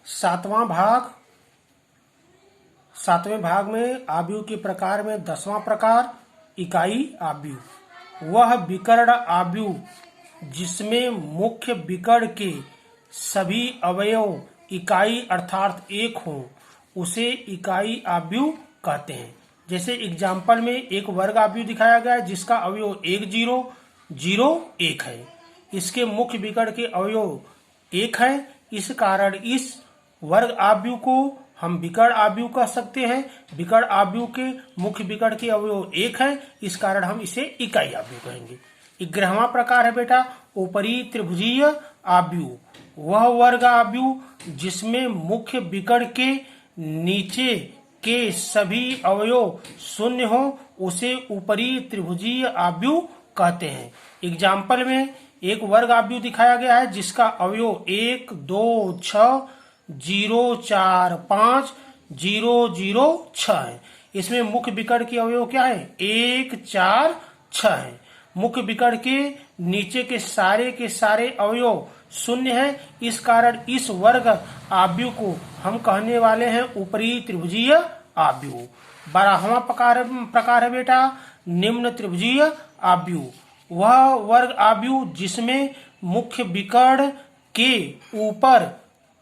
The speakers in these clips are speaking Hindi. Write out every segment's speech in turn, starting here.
सातवां भाग। सातवें भाग में आव्यूह के प्रकार में 10वां प्रकार इकाई आव्यूह। वह विकर्ण आव्यूह जिसमें मुख्य विकर्ण के सभी अवयव इकाई अर्थात एक हों उसे इकाई आव्यूह कहते हैं। जैसे एग्जाम्पल में एक वर्ग आव्यूह दिखाया गया है जिसका अवयव 1 0 0 1 है। इसके मुख्य विकर्ण के अवयव 1 है। इस कारण इस वर्ग आव्यूह को हम विकर्ण आव्यूह कह सकते हैं। विकर्ण आव्यूह के मुख्य विकर्ण के अवयव 1 है, इस कारण हम इसे इकाई आव्यूह कहेंगे। 11वां प्रकार है बेटा ऊपरी त्रिभुजीय आव्यूह। वह वर्ग आव्यूह जिसमें मुख्य विकर्ण के नीचे के सभी अवयव शून्य हो उसे ऊपरी त्रिभुजीय आव्यूह कहते हैं। एग्जाम्पल में एक वर्ग आव्यूह दिखाया गया है जिसका अवयव 1 2 6 0 4 5 0 0 6 है। इसमें मुख्य विकर्ण के अवयव क्या है? 1 4 6 है। मुख्य विकर्ण के नीचे के सारे अवयव शून्य है। इस कारण इस वर्ग आव्यूह को हम कहने वाले हैं ऊपरी त्रिभुजीय आव्यूह। 12वां प्रकार है बेटा निम्न त्रिभुजीय आव्यूह। वह वर्ग आव्यूह जिसमें मुख्य विकर्ण के ऊपर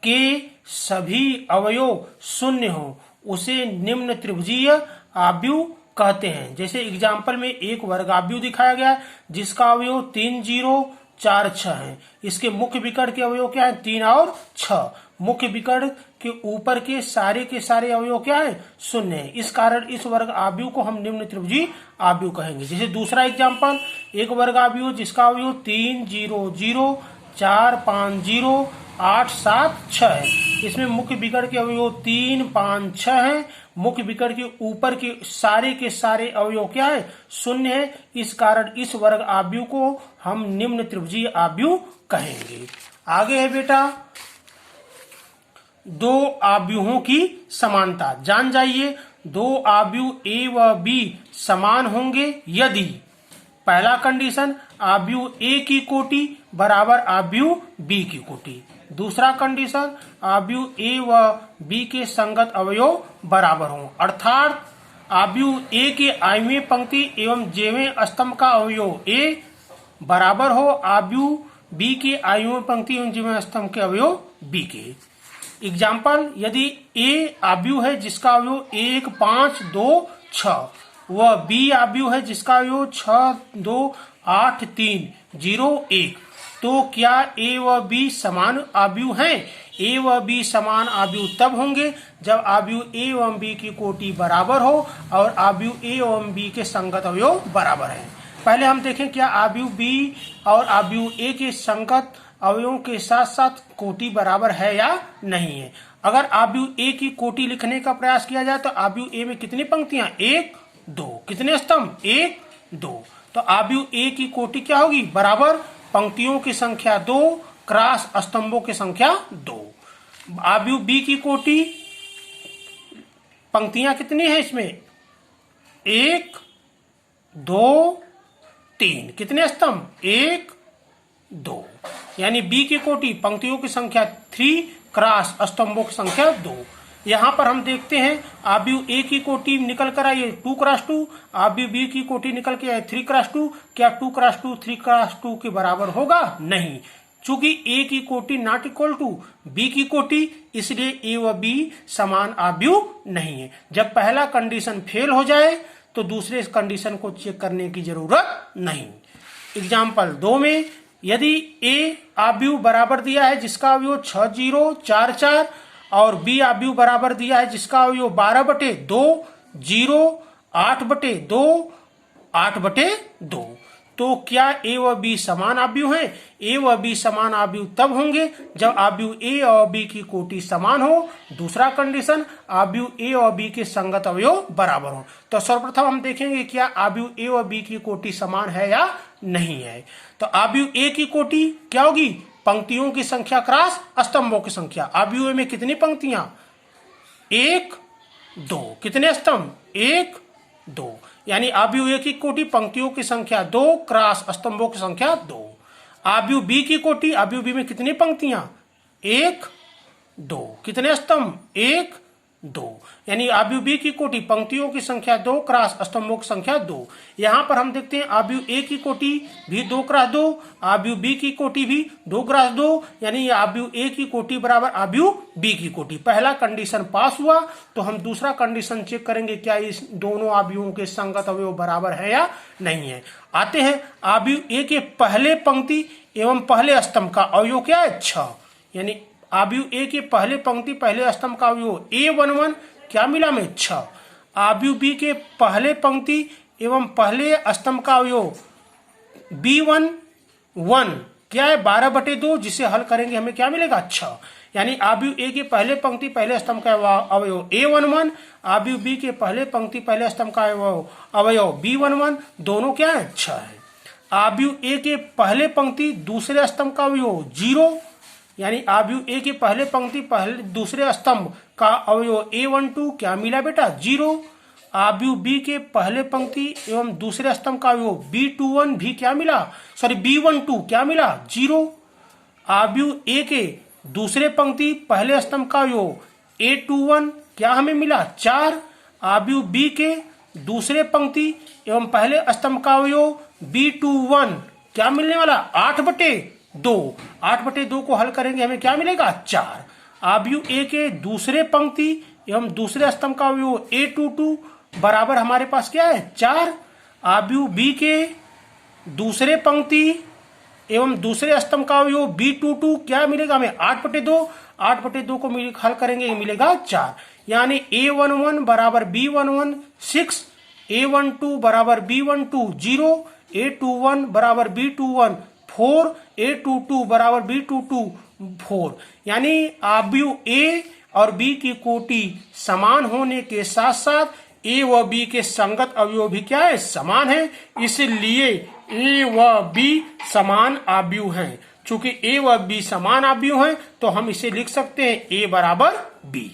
के सभी अवयव शून्य हो उसे निम्न त्रिभुजीय आव्यूह कहते हैं। जैसे एग्जाम्पल में एक वर्ग आव्यूह दिखाया गया जिसका अवयव 3 0 4 6 है। इसके मुख्य विकर्ण के अवयव क्या है? 3 और 6। मुख्य विकर्ण के ऊपर के सारे अवयव क्या है? शून्य है। इस कारण इस वर्ग आव्यूह को हम निम्न त्रिभुजीय आव्यूह कहेंगे। जैसे दूसरा एग्जाम्पल एक वर्ग आव्यूह जिसका अवयव 3 0 0 4 5 0 8 7 6 है। इसमें मुख्य विकर्ण के अवयव 3 5 6 है। मुख्य विकर्ण के ऊपर के सारे अवयव क्या है? शून्य है। इस कारण इस वर्ग आव्यूह को हम निम्न त्रिभुजीय आव्यूह कहेंगे। आगे है बेटा दो आव्यूहों की समानता। जान जाइए दो आव्यूह ए व बी समान होंगे यदि पहला कंडीशन आव्यूह ए की कोटि बराबर आव्यूह बी की कोटि। दूसरा कंडीशन आव्यूह ए व बी के संगत अवयव बराबर हों, अर्थात आव्यूह ए के आयवीय पंक्ति एवं जेवें स्तंभ का अवयव ए बराबर हो आव्यूह बी के आयवीय पंक्ति एवं जेवें स्तंभ के अवयव बी के। एग्जाम्पल यदि ए आव्यूह है जिसका अवयव 1 5 2 6 व बी आव्यूह है जिसका अवयव 6 2 8 3 0 1, तो क्या ए व बी समान आव्यूह हैं? ए व बी समान आव्यूह तब होंगे जब आव्यूह ए एवं बी की कोटि बराबर हो और आव्यूह ए एवं बी के संगत अवयव बराबर हैं। पहले हम देखें क्या आव्यूह बी और आव्यूह ए के संगत अवयवों के साथ साथ कोटि बराबर है या नहीं है। अगर आव्यूह ए की कोटि लिखने का प्रयास किया जाए तो आव्यूह ए में कितनी पंक्तियां? 1 2। कितने स्तंभ? 1 2। तो आव्यूह ए की कोटि क्या होगी? बराबर पंक्तियों की संख्या 2 क्रॉस स्तंभों की संख्या 2। आव्यूह बी की कोटि पंक्तियां कितनी है इसमें? 1 2 3। कितने स्तंभ? 1 2। यानी बी की कोटि पंक्तियों की संख्या 3 क्रॉस स्तंभों की संख्या 2। यहाँ पर हम देखते हैं आव्यूह ए की कोटि निकल कर आई 2 क्रॉस 2, आव्यूह बी की कोटि निकल के आई 3 क्रॉस 2। क्या 2 क्रॉस 2 3 क्रॉस 2 के बराबर होगा? नहीं, चूंकि ए की कोटि नॉट इक्वल टू बी की कोटि, इसलिए ए व बी समान आव्यूह नहीं है। जब पहला कंडीशन फेल हो जाए तो दूसरे कंडीशन को चेक करने की जरूरत नहीं। एग्जाम्पल 2 में यदि ए आव्यूह बराबर दिया है जिसका अवयव 6 0 4 4 और बी आव्यूह बराबर दिया है जिसका अवयव 12/2 0 8/2 8/2, तो क्या ए व बी समान आव्यूह हैं? ए व बी समान आव्यूह तब होंगे जब आव्यूह ए और बी की कोटि समान हो। दूसरा कंडीशन आव्यूह ए और बी के संगत अवयव बराबर हो। तो सर्वप्रथम हम देखेंगे क्या आव्यूह ए और बी की कोटि समान है या नहीं है। तो आव्यूह ए की कोटि क्या होगी? पंक्तियों की संख्या क्रॉस स्तंभों की संख्या। आव्यूह में कितनी पंक्तियां? 1 2। कितने स्तंभ? 1 2। यानी आव्यूह ए की कोटि पंक्तियों की संख्या 2 क्रॉस स्तंभों की संख्या 2। आव्यूह बी की कोटि, आव्यूह बी में कितनी पंक्तियां? 1 दो। कितने स्तंभ? 1 2। यानी आव्यूह बी की कोटि पंक्तियों की संख्या 2 क्रॉस स्तंभों की संख्या 2। यहां पर हम देखते हैं आव्यूह ए की कोटि भी 2 क्रॉस 2, आव्यूह बी की कोटि भी 2 क्रॉस 2, यानी आव्यूह ए की कोटि बराबर आव्यूह बी की कोटि। पहला कंडीशन पास हुआ तो हम दूसरा कंडीशन चेक करेंगे क्या इस दोनों आव्यूहों के संगत अवयव बराबर है या नहीं है। आते हैं आव्यूह ए के पहले पंक्ति एवं पहले स्तंभ का अवयव क्या है? 6। यानी आव्यूह ए के पहले पंक्ति पहले स्तंभ का अवयव A11 क्या मिला हमें? 6। आव्यूह बी के पहले पंक्ति एवं पहले स्तंभ का अवयव B11 क्या है? 12/2, जिसे हल करेंगे हमें क्या मिलेगा? 6। यानी आव्यूह ए के पहले पंक्ति पहले स्तंभ का अवयव A11, आव्यूह बी के पहले पंक्ति पहले स्तंभ का अवयव B11 दोनों क्या है? 6 है। आव्यूह ए के पहले पंक्ति दूसरे स्तंभ का अवयव 0, यानी आव्यूह ए के पहले पंक्ति पहले दूसरे स्तंभ का अवयव A12 क्या मिला बेटा? 0। आव्यूह बी के पहले पंक्ति एवं दूसरे स्तंभ का अवयव B21 भी क्या मिला? B12 क्या मिला? 0। आव्यूह ए के दूसरे पंक्ति पहले स्तंभ का अवयव A21 क्या हमें मिला? 4। आव्यूह बी के दूसरे पंक्ति एवं पहले स्तंभ का अवयव B21 क्या मिलने वाला? 8/2। 8/2 को हल करेंगे हमें क्या मिलेगा? 4। आव्यूह ए के दूसरे पंक्ति एवं दूसरे स्तंभ का अवयव A22 बराबर हमारे पास क्या है? 4। आव्यूह बी के दूसरे पंक्ति एवं दूसरे स्तंभ का अवयव B22 क्या मिलेगा हमें? 8/2। 8/2 को हल करेंगे ये मिलेगा 4। यानी A11 बराबर B11 6, A12 बराबर B12 0, A21 बराबर B21 4, A22 बराबर B22 4। यानी आव्यूह ए और बी की कोटि समान होने के साथ साथ ए व बी के संगत अवयव भी क्या है? समान है। इसलिए ए व बी समान आव्यूह हैं। चूंकि ए व बी समान आव्यूह हैं तो हम इसे लिख सकते हैं ए बराबर बी।